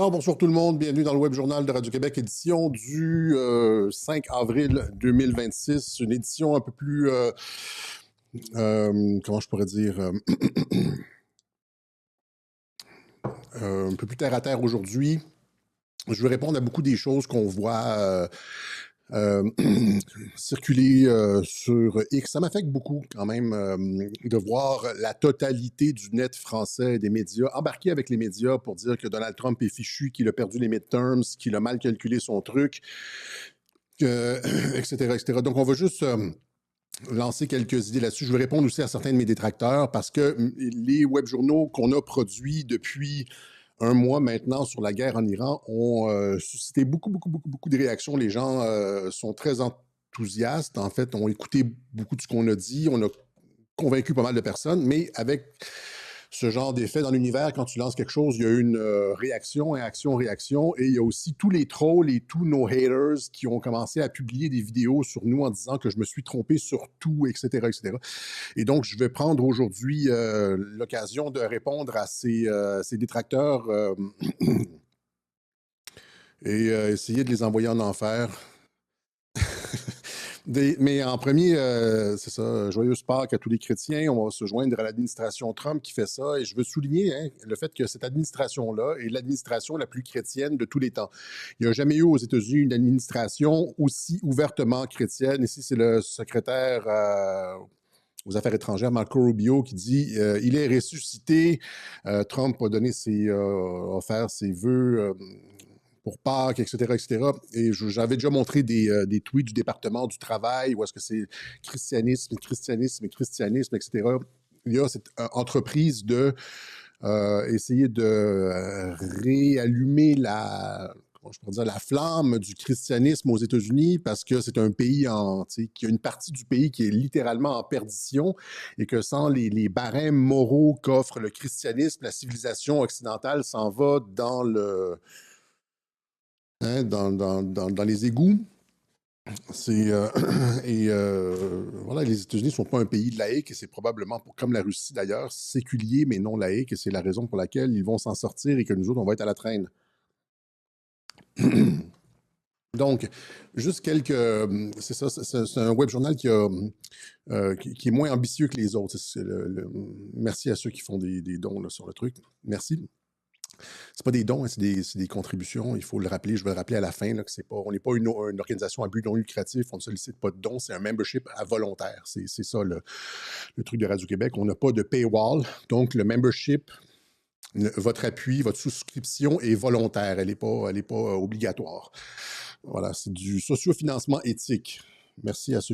Alors, bonsoir tout le monde, bienvenue dans le Web Journal de Radio-Québec, édition du 5 avril 2026, une édition un peu plus, comment je pourrais dire, un peu plus terre à terre aujourd'hui. Je veux répondre à beaucoup des choses qu'on voit circuler sur X. Ça m'affecte beaucoup quand même de voir la totalité du net français et des médias embarquer avec les médias pour dire que Donald Trump est fichu, qu'il a perdu les midterms, qu'il a mal calculé son truc, etc., etc. Donc, on va juste lancer quelques idées là-dessus. Je veux répondre aussi à certains de mes détracteurs parce que les web journaux qu'on a produits depuis un mois maintenant sur la guerre en Iran ont suscité beaucoup de réactions. Les gens sont très enthousiastes. En fait, ont écouté beaucoup de ce qu'on a dit. On a convaincu pas mal de personnes, mais avec ce genre d'effet dans l'univers, quand tu lances quelque chose, il y a une réaction, réaction, et il y a aussi tous les trolls et tous nos haters qui ont commencé à publier des vidéos sur nous en disant que je me suis trompé sur tout, etc., etc. Et donc, je vais prendre aujourd'hui l'occasion de répondre à ces détracteurs et essayer de les envoyer en enfer. Mais en premier, c'est ça, joyeuse Pâques à tous les chrétiens. On va se joindre à l'administration Trump qui fait ça. Et je veux souligner le fait que cette administration-là est l'administration la plus chrétienne de tous les temps. Il n'y a jamais eu aux États-Unis une administration aussi ouvertement chrétienne. Ici, c'est le secrétaire aux Affaires étrangères, Marco Rubio, qui dit il est ressuscité. Trump a donné a offert ses vœux pour Pâques, etc., etc. Et j'avais déjà montré des tweets du département du travail où est-ce que c'est christianisme, etc. Il y a cette entreprise de essayer de réallumer la flamme du christianisme aux États-Unis parce que c'est un pays qui a une partie du pays qui est littéralement en perdition et que sans les barèmes moraux qu'offre le christianisme, la civilisation occidentale s'en va dans dans les égouts. Voilà, les États-Unis ne sont pas un pays laïque et c'est probablement, comme la Russie d'ailleurs, séculier mais non laïque et c'est la raison pour laquelle ils vont s'en sortir et que nous autres, on va être à la traîne. Donc, juste quelques... c'est ça, c'est un web journal qui est moins ambitieux que les autres. Merci à ceux qui font des dons là, sur le truc. Merci. C'est pas des dons, hein, c'est des contributions. Il faut le rappeler. Je vais le rappeler à la fin là, que on n'est pas une organisation à but non lucratif. On ne sollicite pas de dons. C'est un membership à volontaire. C'est ça le truc de Radio-Québec. On n'a pas de paywall. Donc, le membership, votre appui, votre souscription est volontaire. Elle n'est pas obligatoire. Voilà, c'est du sociofinancement éthique. Merci à ceux qui